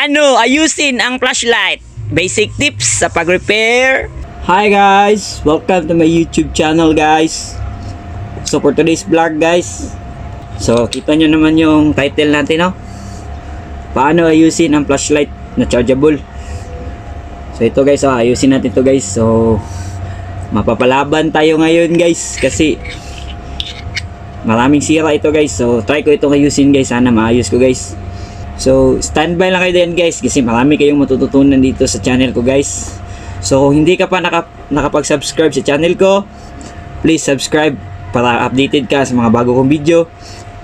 Paano ayusin ang flashlight? Basic tips sa pag-repair. Hi guys! Welcome to my YouTube channel guys. So for today's vlog guys, so kita nyo naman yung title natin, no? Paano ayusin ang flashlight na chargeable. So ito guys, ayusin natin to guys. So mapapalaban tayo ngayon guys kasi maraming sira ito guys. So try ko itong ayusin guys, sana maayos ko guys. So standby lang kayo din guys kasi marami kayong matututunan dito sa channel ko guys. So kung hindi ka pa nakapag-subscribe sa channel ko, please subscribe para updated ka sa mga bago kong video.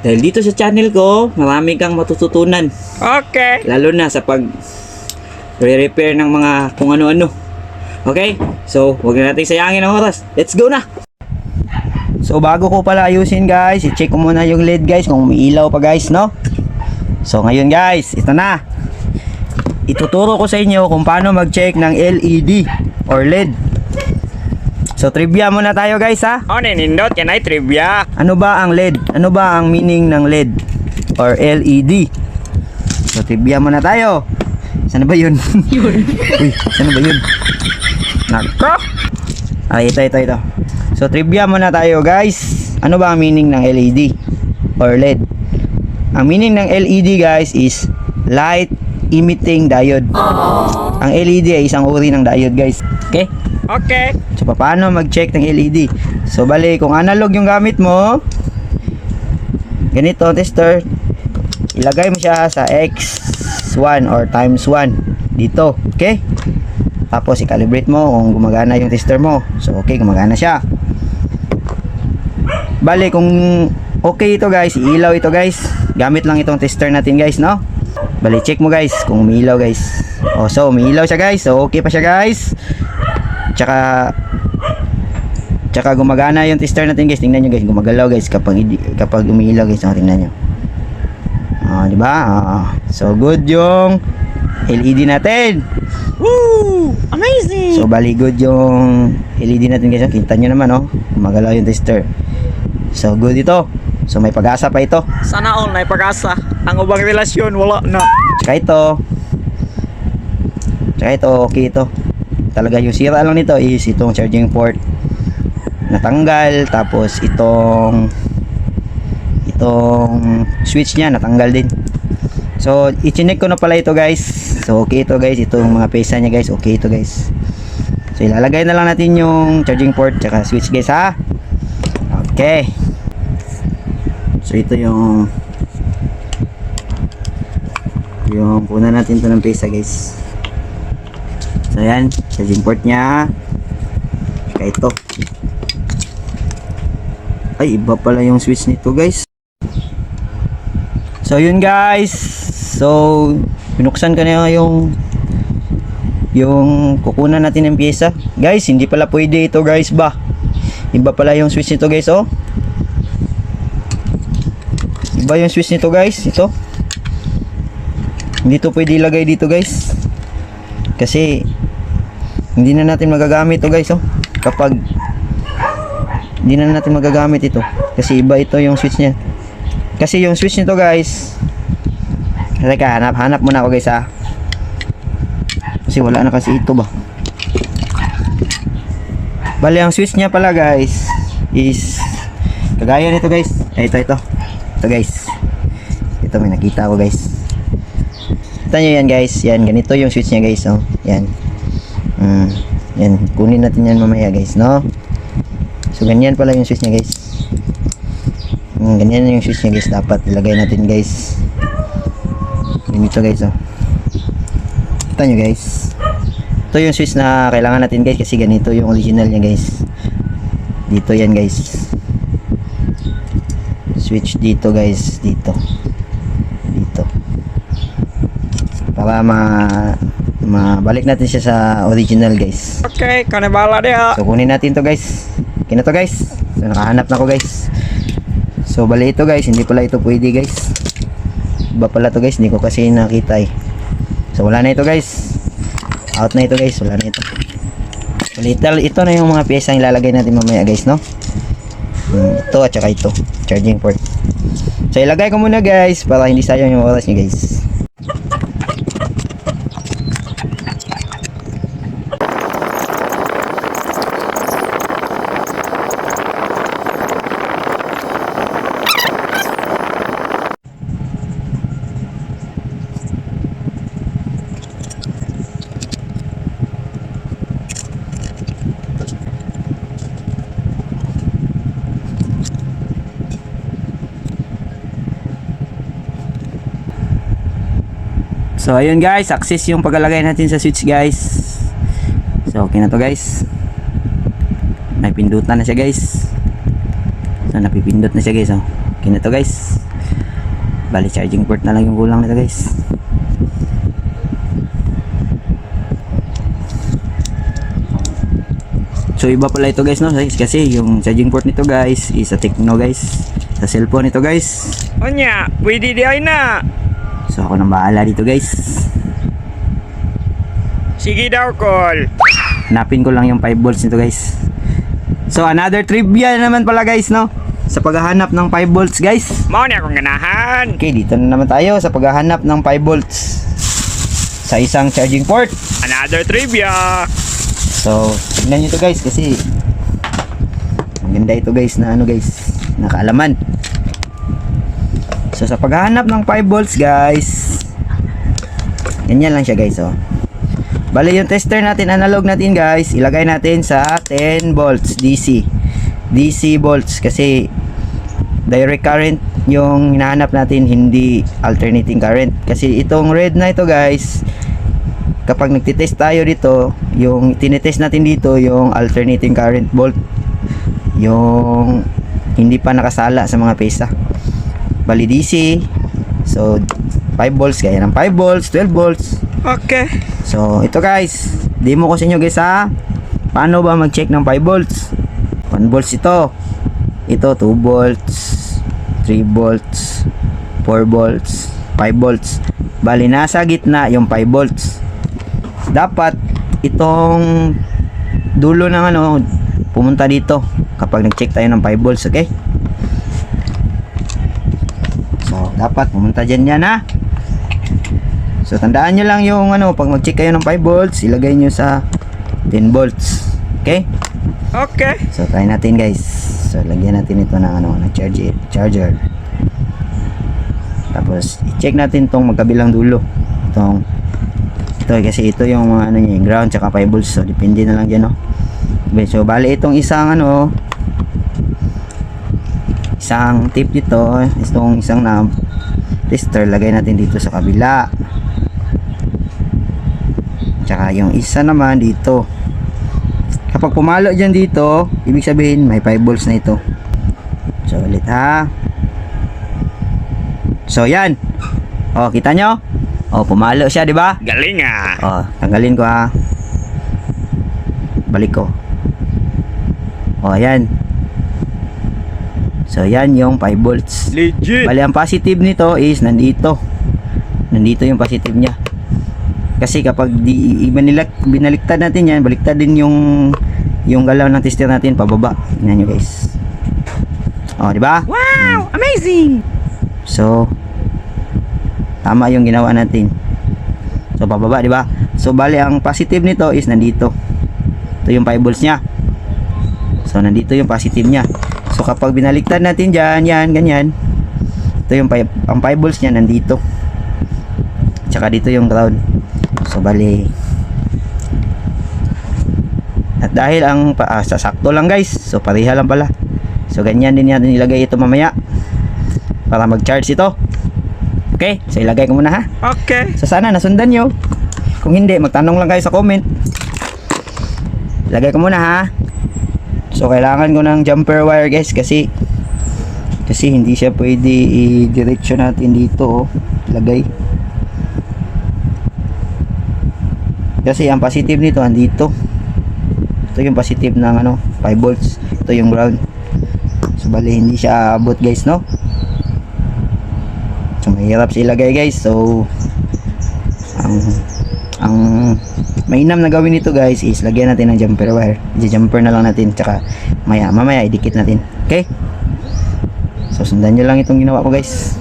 Dahil dito sa channel ko, marami kang matututunan. Okay. Lalo na sa pag re-repair ng mga kung ano-ano. Okay? So, huwag na natin sayangin ang oras. Let's go na! So, bago ko pala ayusin guys, i-check ko muna yung LED guys kung umiilaw pa guys, no? So, ngayon guys, ito na. Ituturo ko sa inyo kung paano mag-check ng LED or LED. So, trivia muna tayo guys, ha? Oh, ninindot yan ay trivia. Ano ba ang LED? Ano ba ang meaning ng LED or LED? So, trivia muna tayo. Sana ba yun? Uy, sana ba yun? Nako! Ay, ito. So, trivia muna tayo guys. Ano ba ang meaning ng LED or LED? Ang meaning ng LED guys is light emitting diode. Ang LED ay isang uri ng diode guys. Okay? Okay. So, paano mag-check ng LED? So, bali, kung analog yung gamit mo, ganito, tester, ilagay mo siya sa X1 or times 1 dito. Okay? Tapos, i-calibrate mo kung gumagana yung tester mo. So, okay, gumagana siya. Bali, kung okay ito guys, ilaw ito guys, gamit lang itong tester natin guys, no? Bali, check mo guys kung umiilaw guys. Oh, so, umiilaw siya guys. So, okay pa siya guys. Tsaka gumagana yung tester natin guys. Tingnan nyo guys, gumagalaw guys kapag umiilaw guys. Tingnan nyo. Di ba? So good yung LED natin. Woo! Amazing! So bali good yung LED natin guys. Kita nyo naman, gumagalaw yung tester. So good ito. So may pag-asa pa ito. Sana all may pag-asa. Ang ubang relasyon wala na. Tsaka ito, okay ito. Talaga yung sira lang nito is itong charging port natanggal, tapos itong switch niya natanggal din. So i-check ko na pala ito guys. So okay ito guys, itong mga pesa niya guys, okay ito guys. So ilalagay na lang natin yung charging port tsaka switch guys, ha. Okay. So ito yung punan natin ito ng pesa guys. So ayan, charging port nya. Tsaka ito. Ay, iba pala yung switch nito guys. So yun guys. So pinuksan ko na yung kukunan natin ng pyesa. Guys, hindi pala pwede ito guys ba. Iba pala yung switch nito guys, Iba yung switch nito guys, ito. Hindi to pwede ilagay dito guys. Kasi hindi na natin magagamit ito guys, kapag hindi na natin magagamit ito kasi iba ito yung switch niya. Kasi yung switch nito guys, teka, hanap muna ako guys, kasi wala na kasi ito ba. Bali ang switch niya pala guys is kagaya nito guys. Ito guys, ito may nakita ako guys. Kita nyo yan guys, yan, ganito yung switch niya guys, yan. Yan, kunin natin yan mamaya guys, no? So ganyan pala yung switch niya guys. Ganyan yung switch niya guys, dapat ilagay natin guys. Ganito guys, kita nyo guys. Ito yung switch na kailangan natin guys kasi ganito yung original niya guys. Dito yan guys. Switch dito guys, dito. Para mabalik natin siya sa original guys. Okay, kanibala dia. So kunin natin to guys. Kina to guys. So nakahanap na ako guys. So bali ito guys, hindi pala ito pwede guys. Iba pala to guys, hindi ko kasi nakita eh. So wala na ito guys. Out na ito guys, wala na ito. So ito na yung mga piyesa ang ilalagay natin mamaya guys, no? Ito at saka ito, charging port. So ilagay ko muna guys para hindi sayang yung oras niyo guys. So ayun guys, success yung paglalagay natin sa switch guys. So okay na to guys. May pindutan na siya guys. So napipindot na siya guys. Oh. Okay na to guys. Bali charging port na lang yung kulang nito guys. So iba pala ito guys no, kasi yung charging port nito guys is a Tecno guys. Sa cellphone ito guys. Onya, pwede di ay na. So ako nang bahala dito guys. Sige daw, Col. Hanapin ko lang yung 5 volts nito guys. So another trivia naman pala guys no, sa paghahanap ng 5 volts guys. Mao na akong ganahan. Okay, dito na naman tayo sa paghahanap ng 5 volts sa isang charging port. Another trivia. So, tignan nyo to guys kasi maganda ito guys na ano guys, nakaalaman. So, sa paghahanap ng 5 volts guys, ganyan lang siya guys oh. Bale yung tester natin, analog natin guys, ilagay natin sa 10 volts DC volts kasi direct current yung hinahanap natin, hindi alternating current. Kasi itong red na ito guys, kapag nagtitest tayo dito, yung tinetest natin dito yung alternating current volt, yung hindi pa nakasala sa mga pesa. Bali DC, so 5 volts, kaya ng 5 volts, 12 volts. Okay. So ito guys, demo ko sa inyo guys ha, paano ba mag check ng 5 volts. 1 volts ito, 2 volts, 3 volts, 4 volts, 5 volts. Bali nasa gitna yung 5 volts. Dapat itong dulo ng ano pumunta dito kapag nag-check tayo ng 5 volts, okay? So dapat pumunta dyan yan ha. So tandaan nyo lang yung ano, pag mag-check kayo ng 5 volts, ilagay nyo sa 10 volts, okay? Okay. So try natin guys. So lagyan natin ito ng ano, ng charger. Tapos i-check natin tong magkabilang dulo. Ito kasi ito yung mga ano niya, ground tsaka 5 volts. So depende na lang diyan no. So bali itong isang ano, isang tip dito, itong isang knob tester, lagay natin dito sa kabila. Tsaka yung isa naman dito. Kapag pumalo dyan dito, ibig sabihin may 5 volts na ito. So ulit ha. So yan. Oh, kita nyo? Oh, pumalo siya, di ba? Galing ah. Oh, tanggalin ko ha. Balik ko. Oh, yan. So yan yung 5 volts. Legit. Bali ang positive nito is nandito. Nandito yung positive niya. Kasi kapag binaliktad natin yan, baliktad din yung galaw ng tester natin pababa. Tingnan nyo guys. Oh, di ba? Wow, amazing. So tama yung ginawa natin. So pababa, di ba? So bali ang positive nito is nandito. Ito yung 5 volts niya. So nandito yung positive niya. So kapag binaliktad natin diyan, yan, ganyan. Ito yung ang 5 volts niya nandito. Tsaka dito yung ground. So bali, at dahil ang sasakto lang guys, so pareha lang pala. So ganyan din natin ilagay ito mamaya para mag-charge ito. Okay, so ilagay ko muna ha. Okay. So sana nasundan nyo. Kung hindi, magtanong lang kayo sa comment. Ilagay ko muna ha. So kailangan ko ng jumper wire guys, kasi hindi siya pwede i-diretso natin dito. Ilagay. Kasi ang positive nito andito. Ito yung positive ng ano, 5 volts. Ito yung ground. So bali hindi siya abot guys, no? So mahirap siya ilagay guys. So ang mainam na gawin nito guys is lagyan natin ng jumper wire. I-jumper na lang natin, tsaka mamaya idikit natin. Okay? So sundan nyo lang itong ginawa ko guys.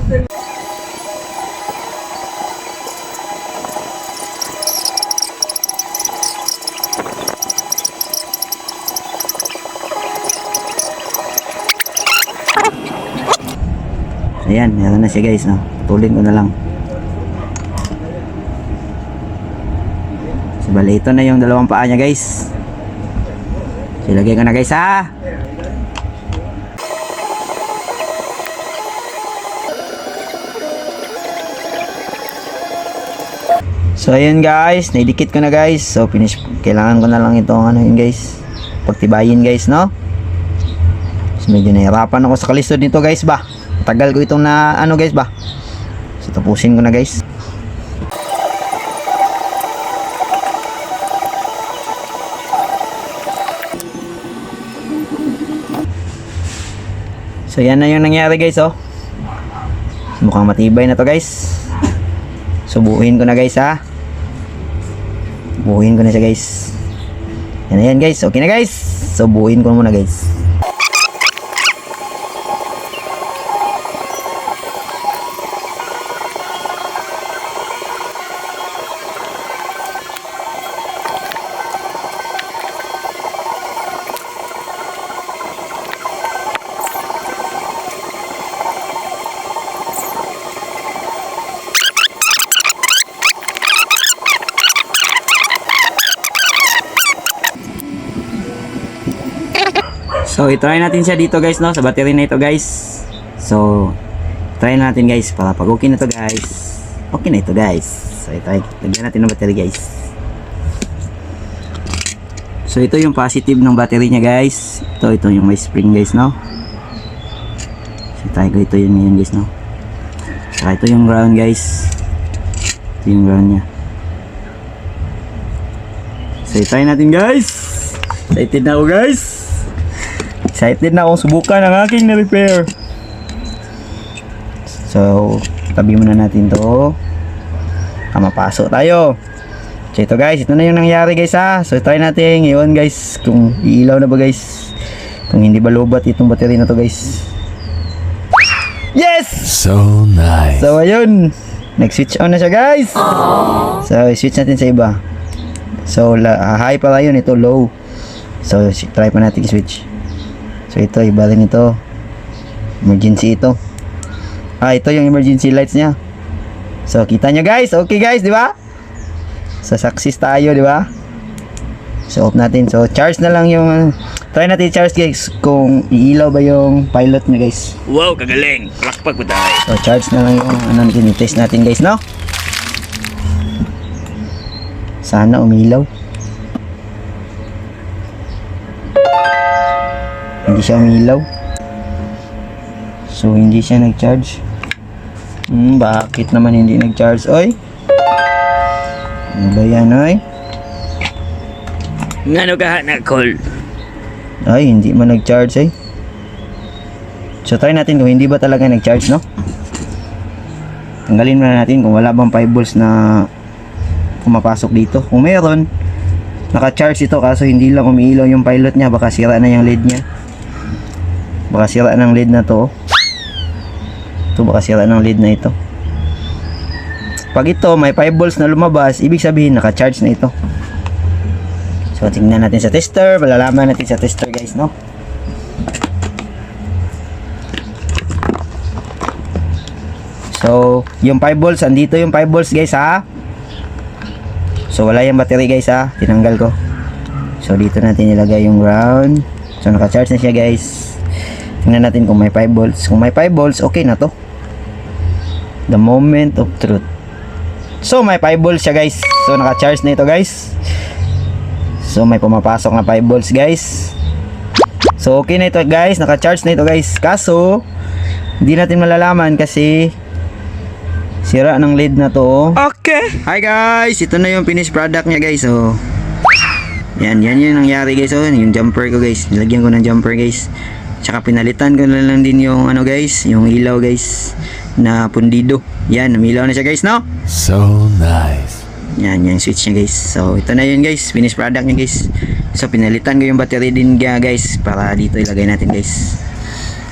Ayan, meron na siya guys, no? Tulin ko na lang. So bali ito na yung dalawang paa niya guys. So ilagay ko na guys ha. So ayun guys, naidikit ko na guys. So finish, kailangan ko na lang itong ano yun guys, pagtibayin guys, no? So medyo nahirapan ako sa kalisod nito guys ba. Tagal ko itong na ano guys ba. So tapusin ko na guys. So yan na yung nangyari guys, oh. Mukhang matibay na to guys. Subuhin ko na guys, ha. Buuhin ko na siya guys. Yan na yan guys, okay na guys. Subuhin ko muna guys. So, i-try natin siya dito guys, no? Sa battery na ito guys. So, try natin guys para pag okay na to guys. Okay na ito guys. So, i-try. Lagyan natin ng battery guys. So, ito yung positive ng battery niya guys. Ito yung may spring guys, no? So, i-try ko ito yun ngayon guys, no? So, ito yung ground guys. Ito yung ground niya. So, i-try natin guys. Excited na ako guys. Excited na akong subukan ang aking na-repair. So, tabi muna natin to. Mapasok tayo. So, ito guys, ito na yung nangyari guys, ha. So, try natin ngayon guys, kung iilaw na ba guys. Kung hindi ba lobat itong battery na to guys. Yes! So nice. So, ayun. Nag-switch on na siya guys. So, switch natin sa iba. So, high pala yun, ito low. So, try pa natin i-switch. So ito, iba rin ito. Emergency ito. Ito yung emergency lights niya. So kita nyo guys, okay guys, di ba? So success tayo, di ba? So off natin. So charge na lang yung try natin charge guys kung iilaw ba yung pilot niya guys. Wow, kagaling. Palakpak po tayo. So charge na lang yung ano natin, test natin guys, no? Sana umilaw. Hindi siya umilaw. So hindi siya nag-charge. Bakit naman hindi nag-charge, oy? Ano ba yan, oy? Ngano ka na call? Ay, hindi man nag-charge, eh. So try natin kung hindi ba talaga nag-charge, no? Tanggalin muna natin kung wala bang 5 volts na pumapasok dito. Kung meron, naka-charge ito kaso hindi lang umiilaw yung pilot niya, baka sira na yung LED niya. Baka sira ng LED na to. Ito, baka sira ng LED na ito. Pag ito may 5 volts na lumabas, ibig sabihin naka-charge na ito. So tingnan natin sa tester, malalaman natin sa tester guys, no? So yung 5 volts, andito yung 5 volts guys, ha. So wala yung battery guys, ha. Tinanggal ko. So dito natin ilagay yung ground. So naka-charge na siya guys. Tingnan natin kung may 5 volts. Kung may 5 volts, okay na to. The moment of truth. So may 5 volts siya guys. So naka-charge na ito guys. So may pumapasok na 5 volts guys. So okay na ito guys. Naka-charge na ito guys. Kaso hindi natin malalaman kasi sira ng LED na to. Okay. Hi guys, ito na yung finished product niya guys. So yan yung nangyari guys. So yung jumper ko guys, nilagyan ko ng jumper guys. Tsaka pinalitan ko na lang din yung ano guys, yung ilaw guys na pundido. Yan, umilaw na siya guys, no? So nice. Yan, yung switch niya guys. So ito na yun guys, finished product niya guys. So pinalitan ko yung battery din guys para dito ilagay natin guys.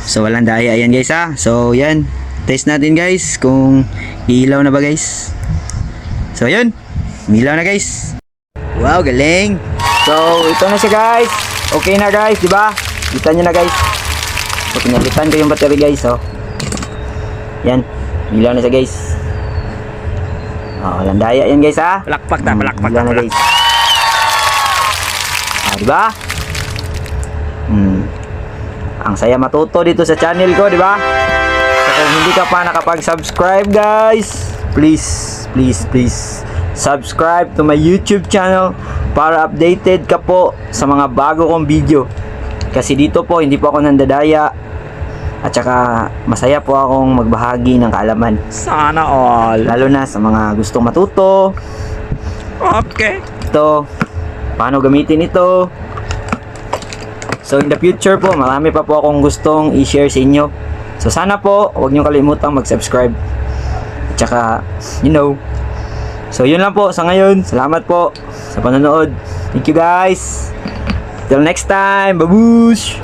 So walang daya yan guys, ha. So yan, test natin guys kung ilaw na ba guys. So yun, umilaw na guys. Wow, galing. So ito na siya guys. Okay na guys, di ba? Kita nyo na guys. So pinalitan ko yung battery guys, oh. Yan, ilaw na siya guys. Walang daya yan guys, ha. Palakpak na, palakpak Ilaw na, na guys. Di ba? Ang saya matuto dito sa channel ko, di ba? So, kung hindi ka pa nakapag-subscribe guys, please subscribe to my YouTube channel para updated ka po sa mga bago kong video. Kasi dito po, hindi po ako nandadaya. At saka, masaya po akong magbahagi ng kaalaman. Sana all. Lalo na sa mga gustong matuto. Okay. Ito, paano gamitin ito. So, in the future po, marami pa po akong gustong i-share sa inyo. So, sana po, huwag niyo kalimutang mag-subscribe. At saka, So, yun lang po sa ngayon. Salamat po sa panonood. Thank you guys. Till next time. Babush!